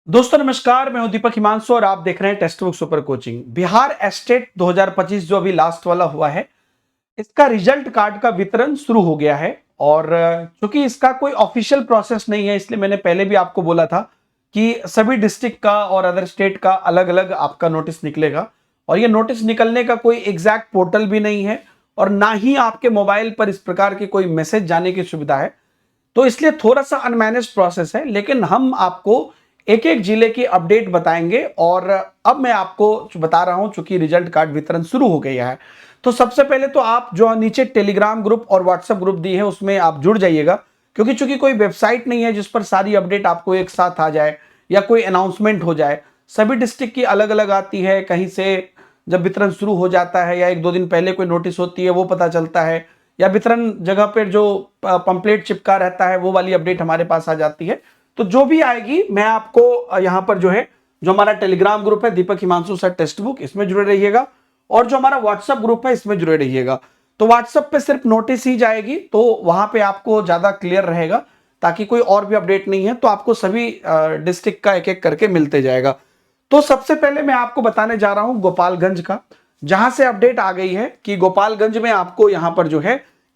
दोस्तों नमस्कार, मैं हूं दीपक हिमांशु और आप देख रहे हैं text book super coaching. Bihar estate 2025 जो अभी लास्ट वाला हुआ है, इसका रिजल्ट कार्ड का वितरण शुरू हो गया है। और चूंकि इसका कोई ऑफिशियल प्रोसेस नहीं है, इसलिए मैंने पहले भी आपको बोला था कि सभी डिस्ट्रिक्ट का और अदर स्टेट का अलग अलग आपका नोटिस निकलेगा। और ये नोटिस निकलने का कोई एग्जैक्ट पोर्टल भी नहीं है और ना ही आपके मोबाइल पर इस प्रकार के कोई मैसेज जाने की सुविधा है। तो इसलिए थोड़ा सा अनमैनेज प्रोसेस है, लेकिन हम आपको एक एक जिले की अपडेट बताएंगे। और अब मैं आपको बता रहा हूं, चूंकि रिजल्ट कार्ड वितरण शुरू हो गया है, तो सबसे पहले तो आप जो नीचे टेलीग्राम ग्रुप और व्हाट्सएप ग्रुप दी है उसमें आप जुड़ जाइएगा, क्योंकि चूंकि कोई वेबसाइट नहीं है जिस पर सारी अपडेट आपको एक साथ आ जाए या कोई अनाउंसमेंट हो जाए। सभी डिस्ट्रिक्ट की अलग अलग आती है, कहीं से जब वितरण शुरू हो जाता है या एक दो दिन पहले कोई नोटिस होती है वो पता चलता है, या वितरण जगह पर जो पंपलेट चिपका रहता है वो वाली अपडेट हमारे पास आ जाती है। तो जो भी आएगी मैं आपको यहां पर जो हमारा टेलीग्राम ग्रुप है दीपक हिमांशु सर टेक्स्ट बुक, इसमें जुड़े रहिएगा। और जो हमारा व्हाट्सएप ग्रुप है इसमें जुड़े रहिएगा। तो व्हाट्सएप पे सिर्फ नोटिस ही जाएगी, तो वहां पे आपको ज्यादा क्लियर रहेगा, ताकि कोई और भी अपडेट नहीं है तो आपको सभी डिस्ट्रिक्ट का एक एक करके मिलते जाएगा। तो सबसे पहले मैं आपको बताने जा रहा हूं गोपालगंज का, जहां से अपडेट आ गई है कि गोपालगंज में आपको यहां पर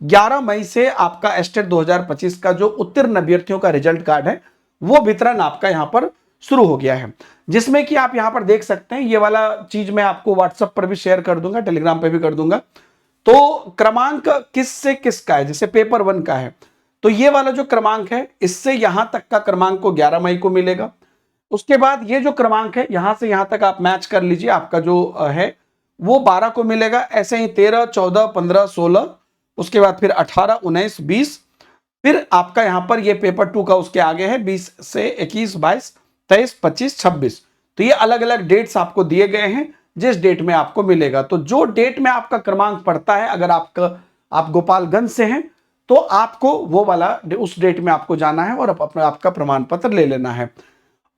11 मई से आपका एस्टेट 2025 का जो उत्तीर्ण अभ्यर्थियों का रिजल्ट कार्ड है वो वितरण आपका यहां पर शुरू हो गया है। जिसमें कि आप यहां पर देख सकते हैं, ये वाला चीज मैं आपको व्हाट्सएप पर भी शेयर कर दूंगा, टेलीग्राम पे भी कर दूंगा। तो क्रमांक किस से किसका है, जैसे पेपर 1 का है तो ये वाला जो क्रमांक है इससे यहां तक का क्रमांक को 11 मई को मिलेगा। उसके बाद ये जो क्रमांक है यहां से यहां तक आप मैच कर लीजिए, आपका जो है वो 12 को मिलेगा। ऐसे ही 13, 14, 15, 16, उसके बाद फिर 18, 19, 20, फिर आपका यहां पर ये पेपर 2 का उसके आगे है 20 से 21, 22, 23, 25, 26। तो ये अलग अलग डेट्स आपको दिए गए हैं जिस डेट में आपको मिलेगा। तो जो डेट में आपका क्रमांक पड़ता है, अगर आप गोपालगंज से हैं तो आपको वो वाला उस डेट में आपको जाना है और अपना आपका प्रमाण पत्र ले लेना है।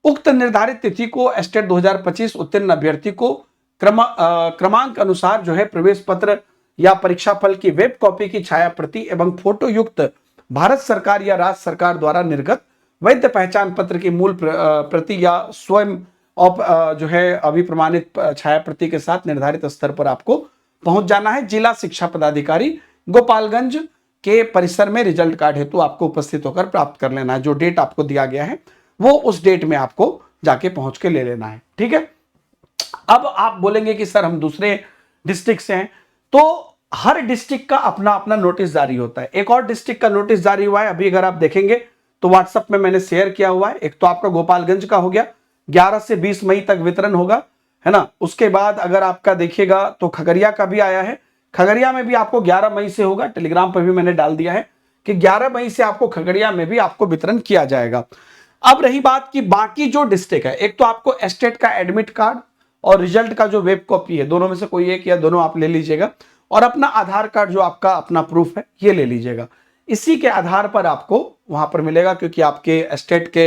उक्त निर्धारित तिथि को एस्टेट 2025 उत्तीर्ण अभ्यर्थी को क्रमांक अनुसार प्रवेश पत्र या परीक्षा फल की वेब कॉपी की छाया प्रति एवं फोटो युक्त भारत सरकार या राज्य सरकार द्वारा निर्गत वैध पहचान पत्र की मूल प्रति या स्वयं अभिप्रमाणित छाया प्रति के साथ निर्धारित स्तर पर आपको पहुंच जाना है। जिला शिक्षा पदाधिकारी गोपालगंज के परिसर में रिजल्ट कार्ड हेतु आपको उपस्थित होकर प्राप्त कर लेना है। जो डेट आपको दिया गया है वो उस डेट में आपको जाके पहुंच के ले लेना है, ठीक है। अब आप बोलेंगे कि सर हम दूसरे डिस्ट्रिक्ट से हैं, तो हर डिस्ट्रिक्ट का अपना अपना नोटिस जारी होता है। एक और डिस्ट्रिक्ट का नोटिस जारी हुआ है, अभी अगर आप देखेंगे तो व्हाट्सएप में मैंने शेयर किया हुआ है। एक तो आपका गोपालगंज का हो गया, 11 से 20 मई तक वितरण होगा, है ना। उसके बाद अगर आपका देखिएगा तो खगड़िया का भी आया है। खगड़िया में भी आपको 11 मई से होगा, टेलीग्राम पर भी मैंने डाल दिया है कि 11 मई से आपको खगड़िया में भी आपको वितरण किया जाएगा। अब रही बात कि बाकी जो डिस्ट्रिक्ट है, एक तो आपको एस्टेट का एडमिट कार्ड और रिजल्ट का जो वेब कॉपी है, दोनों में से कोई एक या दोनों आप ले लीजिएगा। और अपना आधार कार्ड जो आपका अपना प्रूफ है ये ले लीजिएगा। इसी के आधार पर आपको वहां पर मिलेगा, क्योंकि आपके एस्टेट के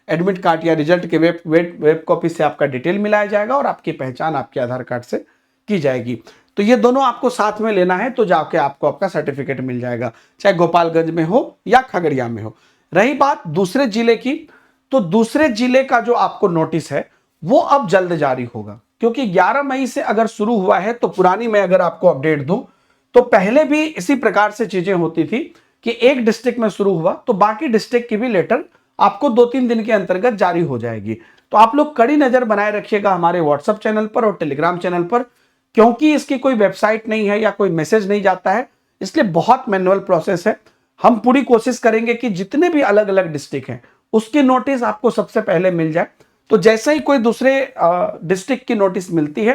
एडमिट कार्ड या रिजल्ट के वेब कॉपी से आपका डिटेल मिलाया जाएगा और आपकी पहचान आपके आधार कार्ड से की जाएगी। तो ये दोनों आपको साथ में लेना है, तो जाके आपको आपका सर्टिफिकेट मिल जाएगा, चाहे गोपालगंज में हो या खगड़िया में हो। रही बात दूसरे जिले की, तो दूसरे जिले का जो आपको नोटिस है वो अब जल्द जारी होगा, क्योंकि 11 मई से अगर शुरू हुआ है तो पुरानी मैं अगर आपको अपडेट दूं तो पहले भी इसी प्रकार से चीजें होती थी कि एक डिस्ट्रिक्ट में शुरू हुआ तो बाकी डिस्ट्रिक्ट की भी लेटर आपको 2-3 दिन के अंतर्गत जारी हो जाएगी। तो आप लोग कड़ी नजर बनाए रखिएगा हमारे व्हाट्सएप चैनल पर और टेलीग्राम चैनल पर, क्योंकि इसकी कोई वेबसाइट नहीं है या कोई मैसेज नहीं जाता है, इसलिए बहुत मैनुअल प्रोसेस है। हम पूरी कोशिश करेंगे कि जितने भी अलग अलग डिस्ट्रिक्ट हैं उसकी नोटिस आपको सबसे पहले मिल जाए। तो जैसे ही कोई दूसरे डिस्ट्रिक्ट की नोटिस मिलती है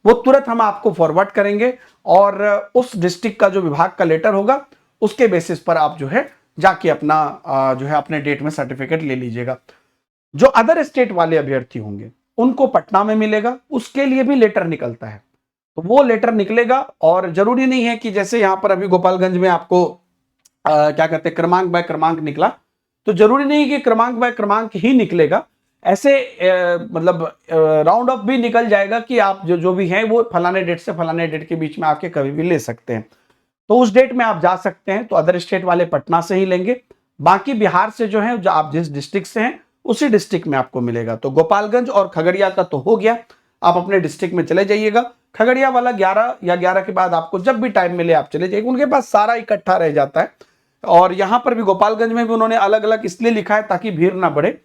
वो तुरंत हम आपको फॉरवर्ड करेंगे और उस डिस्ट्रिक्ट का जो विभाग का लेटर होगा उसके बेसिस पर आप जाके अपना अपने डेट में सर्टिफिकेट ले लीजिएगा। जो अदर स्टेट वाले अभ्यर्थी होंगे उनको पटना में मिलेगा, उसके लिए भी लेटर निकलता है। तो वो लेटर निकलेगा और जरूरी नहीं है कि जैसे यहां पर अभी गोपालगंज में आपको क्या कहते हैं क्रमांक बाय क्रमांक निकला, तो जरूरी नहीं कि क्रमांक बाय क्रमांक ही निकलेगा। ऐसे राउंड ऑफ भी निकल जाएगा कि आप जो भी हैं वो फलाने डेट से फलाने डेट के बीच में आके कभी भी ले सकते हैं, तो उस डेट में आप जा सकते हैं। तो अदर स्टेट वाले पटना से ही लेंगे, बाकी बिहार से जो आप जिस डिस्ट्रिक्ट से हैं उसी डिस्ट्रिक्ट में आपको मिलेगा। तो गोपालगंज और खगड़िया का तो हो गया, आप अपने डिस्ट्रिक्ट में चले जाइएगा। खगड़िया वाला 11 या 11 के बाद आपको जब भी टाइम मिले आप चले जाइए, उनके पास सारा इकट्ठा रह जाता है। और यहां पर भी गोपालगंज में भी उन्होंने अलग अलग इसलिए लिखा है ताकि भीड़ ना बढ़े।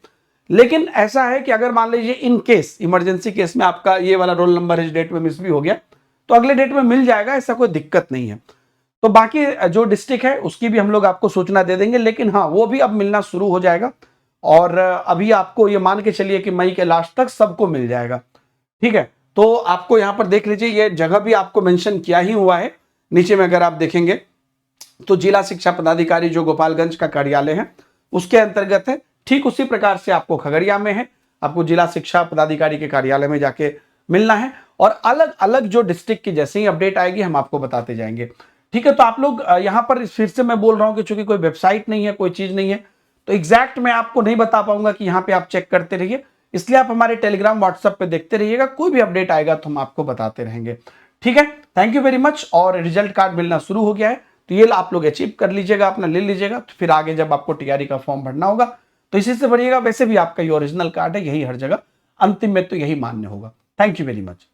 लेकिन ऐसा है कि अगर मान लीजिए इन केस इमरजेंसी केस में आपका ये वाला रोल नंबर इस डेट में मिस भी हो गया तो अगले डेट में मिल जाएगा, ऐसा कोई दिक्कत नहीं है। तो बाकी जो डिस्ट्रिक्ट है उसकी भी हम लोग आपको सूचना दे देंगे, लेकिन हाँ वो भी अब मिलना शुरू हो जाएगा। और अभी आपको ये मान के चलिए कि मई के लास्ट तक सबको मिल जाएगा। ठीक है, तो आपको यहां पर देख लीजिए, ये जगह भी आपको मेंशन किया ही हुआ है नीचे में। अगर आप देखेंगे तो जिला शिक्षा पदाधिकारी जो गोपालगंज का कार्यालय है उसके अंतर्गत है। ठीक उसी प्रकार से आपको खगड़िया में है, आपको जिला शिक्षा पदाधिकारी के कार्यालय में जाके मिलना है। और अलग अलग जो डिस्ट्रिक्ट की जैसे ही अपडेट आएगी हम आपको बताते जाएंगे। ठीक है, तो आप लोग यहां पर फिर से मैं बोल रहा हूं कि चूंकि कोई वेबसाइट नहीं है, कोई चीज नहीं है, तो एग्जैक्ट मैं आपको नहीं बता पाऊंगा कि यहां पे आप चेक करते रहिए। इसलिए आप हमारे टेलीग्राम व्हाट्सएप पे देखते रहिएगा, कोई भी अपडेट आएगा तो हम आपको बताते रहेंगे। ठीक है, थैंक यू वेरी मच। और रिजल्ट कार्ड मिलना शुरू हो गया है, तो ये आप लोग अचीव कर लीजिएगा, अपना ले लीजिएगा। तो फिर आगे जब आपको टीआरई का फॉर्म भरना होगा तो इसी से भरिएगा। वैसे भी आपका ये ओरिजिनल कार्ड है, यही हर जगह अंतिम में तो यही मान्य होगा। Thank you very much.